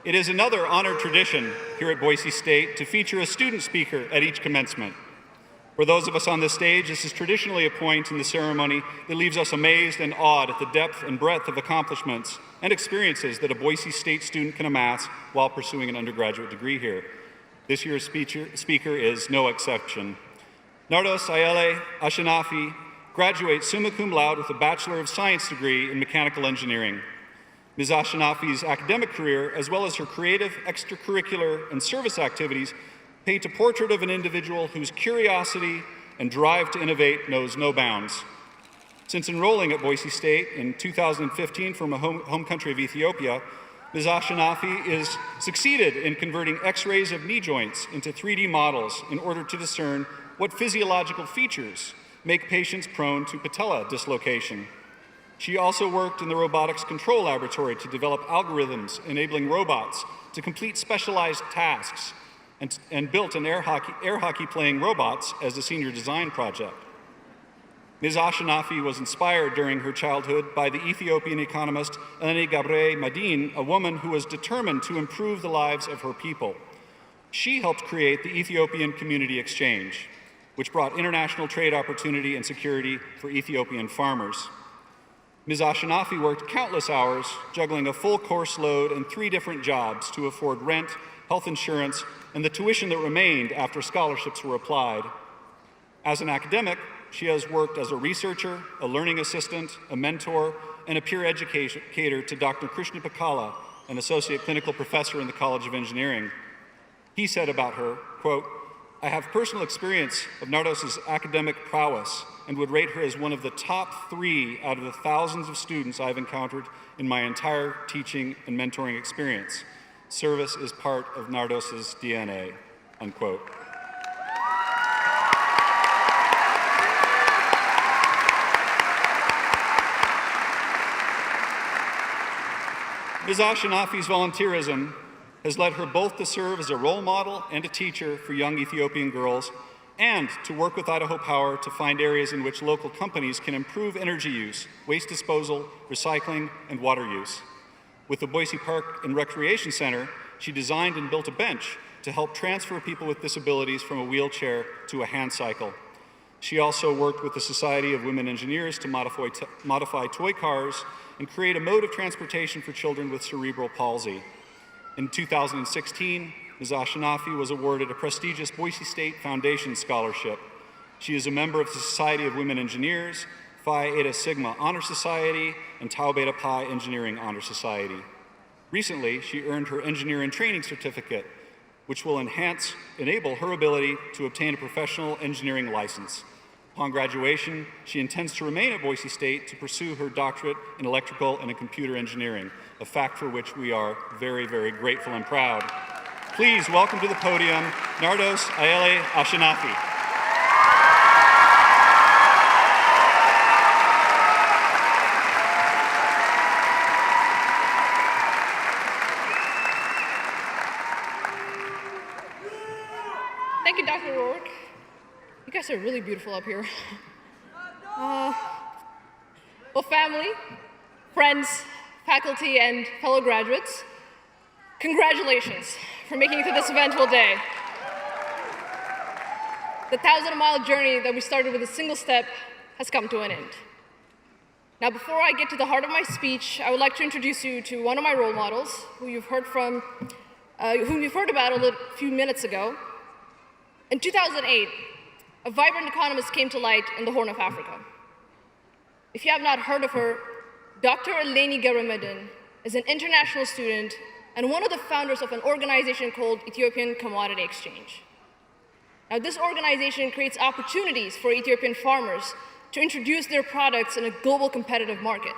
It is another honored tradition here at Boise State to feature a student speaker at each commencement. For those of us on this stage, this is traditionally a point in the ceremony that leaves us amazed and awed at the depth and breadth of accomplishments and experiences that a Boise State student can amass while pursuing an undergraduate degree here. This year's speaker is no exception. Nardos Ayele Ashinafi graduates summa cum laude with a Bachelor of Science degree in Mechanical Engineering. Ms. Ashinafi's academic career, as well as her creative, extracurricular, and service activities, paint a portrait of an individual whose curiosity and drive to innovate knows no bounds. Since enrolling at Boise State in 2015 from a home country of Ethiopia, Ms. Ashinafi is succeeded in converting X-rays of knee joints into 3D models in order to discern what physiological features make patients prone to patella dislocation. She also worked in the robotics control laboratory to develop algorithms enabling robots to complete specialized tasks and built an air hockey playing robots as a senior design project. Ms. Ashinafi was inspired during her childhood by the Ethiopian economist Eleni Gebremedhin, a woman who was determined to improve the lives of her people. She helped create the Ethiopian Community Exchange, which brought international trade opportunity and security for Ethiopian farmers. Ms. Ashinafi worked countless hours, juggling a full course load and 3 different jobs to afford rent, health insurance, and the tuition that remained after scholarships were applied. As an academic, she has worked as a researcher, a learning assistant, a mentor, and a peer educator to Dr. Krishna Pakala, an associate clinical professor in the College of Engineering. He said about her, quote, "I have personal experience of Nardos's academic prowess and would rate her as one of the top 3 out of the thousands of students I've encountered in my entire teaching and mentoring experience. Service is part of Nardos's DNA," unquote. Ms. Ashinafi's volunteerism has led her both to serve as a role model and a teacher for young Ethiopian girls, and to work with Idaho Power to find areas in which local companies can improve energy use, waste disposal, recycling, and water use. With the Boise Park and Recreation Center, she designed and built a bench to help transfer people with disabilities from a wheelchair to a hand cycle. She also worked with the Society of Women Engineers to modify toy cars and create a mode of transportation for children with cerebral palsy. In 2016, Ms. Ashinafi was awarded a prestigious Boise State Foundation Scholarship. She is a member of the Society of Women Engineers, Phi Eta Sigma Honor Society, and Tau Beta Pi Engineering Honor Society. Recently, she earned her Engineer in Training certificate, which will enable her ability to obtain a professional engineering license. Upon graduation, she intends to remain at Boise State to pursue her doctorate in electrical and in computer engineering, a fact for which we are very, very grateful and proud. Please welcome to the podium, Nardos Ayele Ashinafi. Thank you, Dr. Rourke. You guys are really beautiful up here. Well, family, friends, faculty, and fellow graduates, congratulations for making it to this eventful day. The 1,000-mile journey that we started with a single step has come to an end. Now, before I get to the heart of my speech, I would like to introduce you to one of my role models, whom you've heard about a few minutes ago. In 2008, a vibrant economist came to light in the Horn of Africa. If you have not heard of her, Dr. Eleni Gebremedhin is an international student and one of the founders of an organization called Ethiopian Commodity Exchange. Now, this organization creates opportunities for Ethiopian farmers to introduce their products in a global competitive market.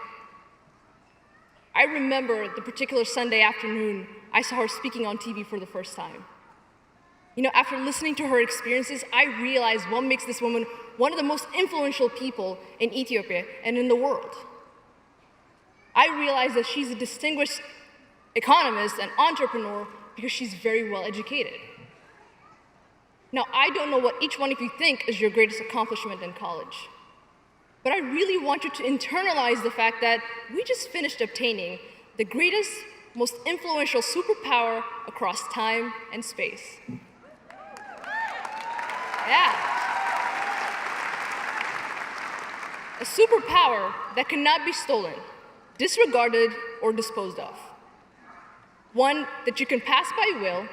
I remember the particular Sunday afternoon I saw her speaking on TV for the first time. You know, after listening to her experiences, I realized what makes this woman one of the most influential people in Ethiopia and in the world. I realized that she's a distinguished economist and entrepreneur because she's very well educated. Now, I don't know what each one of you think is your greatest accomplishment in college, but I really want you to internalize the fact that we just finished obtaining the greatest most influential superpower across time and space. Yeah. A superpower that cannot be stolen, disregarded, or disposed of. One that you can pass by will,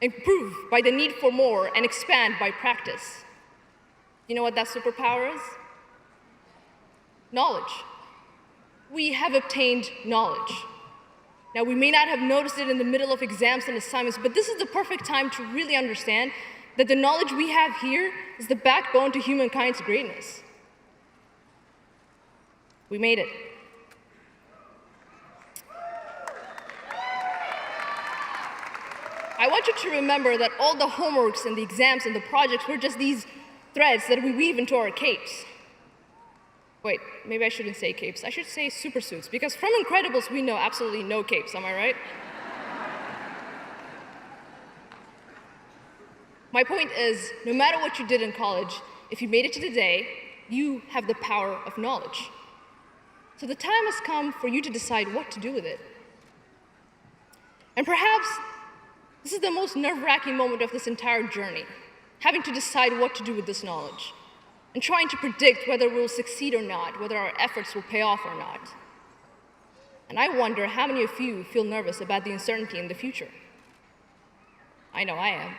improve by the need for more, and expand by practice. You know what that superpower is? Knowledge. We have obtained knowledge. Now, we may not have noticed it in the middle of exams and assignments, but this is the perfect time to really understand that the knowledge we have here is the backbone to humankind's greatness. We made it. I want you to remember that all the homeworks and the exams and the projects were just these threads that we weave into our capes. Wait, maybe I shouldn't say capes. I should say supersuits, because from Incredibles, we know absolutely no capes, am I right? My point is, no matter what you did in college, if you made it to today, you have the power of knowledge. So the time has come for you to decide what to do with it. And perhaps this is the most nerve-wracking moment of this entire journey, having to decide what to do with this knowledge, and trying to predict whether we'll succeed or not, whether our efforts will pay off or not. And I wonder how many of you feel nervous about the uncertainty in the future. I know I am.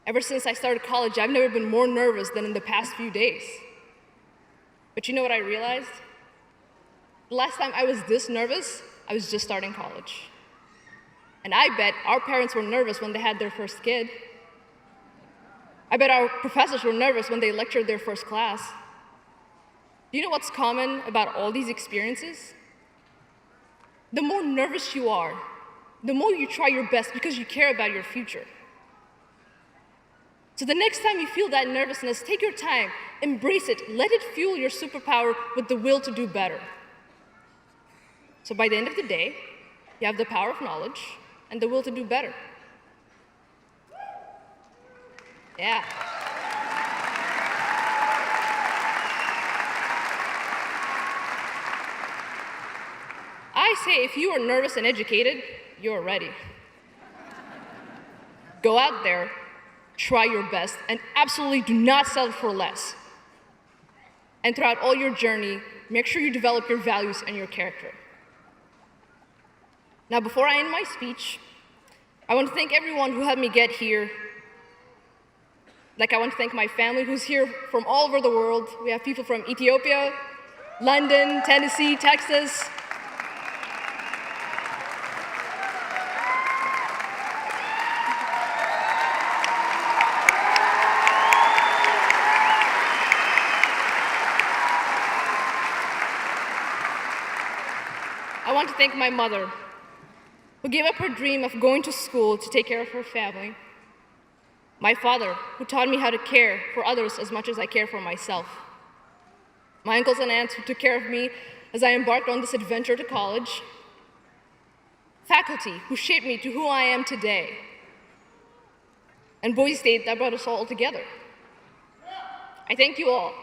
Ever since I started college, I've never been more nervous than in the past few days. But you know what I realized? The last time I was this nervous, I was just starting college. And I bet our parents were nervous when they had their first kid. I bet our professors were nervous when they lectured their first class. Do you know what's common about all these experiences? The more nervous you are, the more you try your best because you care about your future. So the next time you feel that nervousness, take your time, embrace it, let it fuel your superpower with the will to do better. So by the end of the day, you have the power of knowledge and the will to do better. Yeah. I say if you are nervous and educated, you're ready. Go out there, try your best, and absolutely do not settle for less. And throughout all your journey, make sure you develop your values and your character. Now, before I end my speech, I want to thank everyone who helped me get here. Like, I want to thank my family who's here from all over the world. We have people from Ethiopia, London, Tennessee, Texas. I want to thank my mother, who gave up her dream of going to school to take care of her family. My father, who taught me how to care for others as much as I care for myself. My uncles and aunts who took care of me as I embarked on this adventure to college. Faculty who shaped me to who I am today. And Boise State that brought us all together. I thank you all.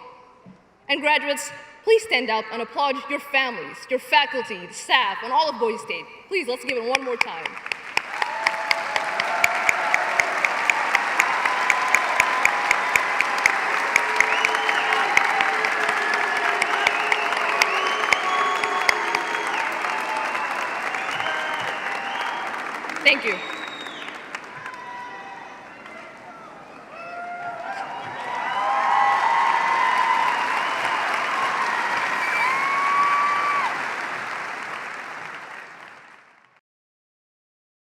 And graduates, please stand up and applaud your families, your faculty, the staff, and all of Boise State. Please, let's give it one more time. Thank you.